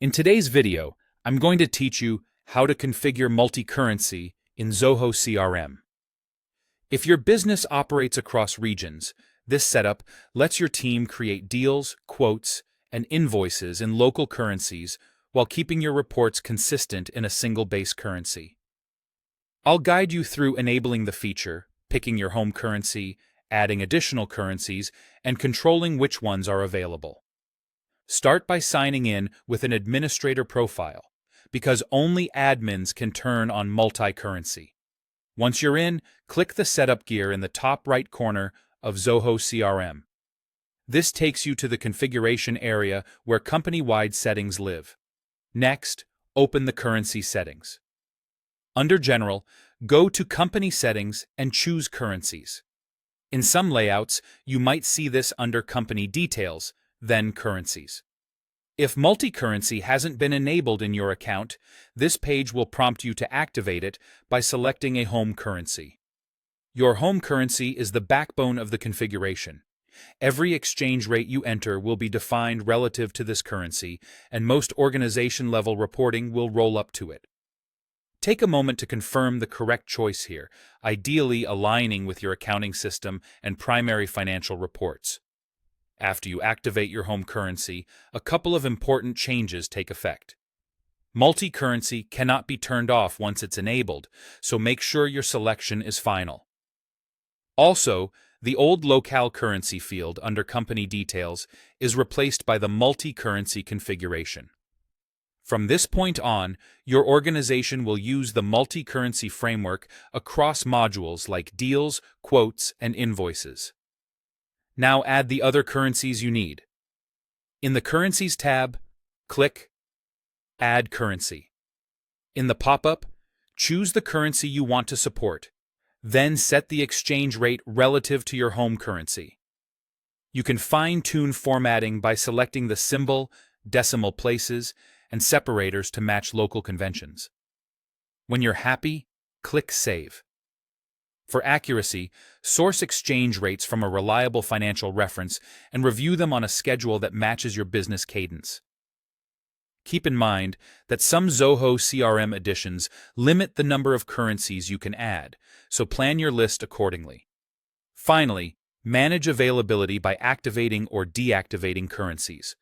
In today's video, I'm going to teach you how to configure multi-currency in Zoho CRM. If your business operates across regions, this setup lets your team create deals, quotes, and invoices in local currencies while keeping your reports consistent in a single base currency. I'll guide you through enabling the feature, picking your home currency, adding additional currencies, and controlling which ones are available. Start by signing in with an administrator profile, because only admins can turn on multi-currency. Once you're in, click the Setup gear in the top right corner of Zoho CRM. This takes you to the configuration area where company-wide settings live. Next, open the currency settings. Under General, go to Company Settings and choose Currencies. In some layouts, you might see this under Company Details, then Currencies. If multi-currency hasn't been enabled in your account, this page will prompt you to activate it by selecting a home currency. Your home currency is the backbone of the configuration. Every exchange rate you enter will be defined relative to this currency, and most organization-level reporting will roll up to it. Take a moment to confirm the correct choice here, ideally aligning with your accounting system and primary financial reports. After you activate your home currency, a couple of important changes take effect. Multi-currency cannot be turned off once it's enabled, so make sure your selection is final. Also, the old locale currency field under Company Details is replaced by the multi-currency configuration. From this point on, your organization will use the multi-currency framework across modules like deals, quotes, and invoices. Now add the other currencies you need. In the Currencies tab, click Add Currency. In the pop-up, choose the currency you want to support, then set the exchange rate relative to your home currency. You can fine-tune formatting by selecting the symbol, decimal places, and separators to match local conventions. When you're happy, click Save. For accuracy, source exchange rates from a reliable financial reference and review them on a schedule that matches your business cadence. Keep in mind that some Zoho CRM editions limit the number of currencies you can add, so plan your list accordingly. Finally, manage availability by activating or deactivating currencies.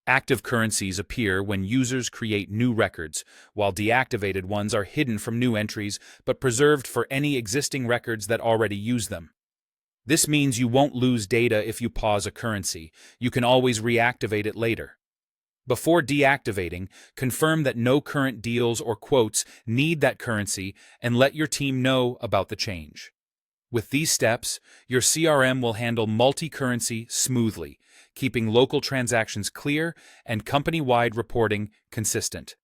Active currencies appear when users create new records, while deactivated ones are hidden from new entries but preserved for any existing records that already use them. This means you won't lose data if you pause a currency. You can always reactivate it later. Before deactivating, confirm that no current deals or quotes need that currency and let your team know about the change. With these steps, your CRM will handle multi-currency smoothly, keeping local transactions clear and company-wide reporting consistent.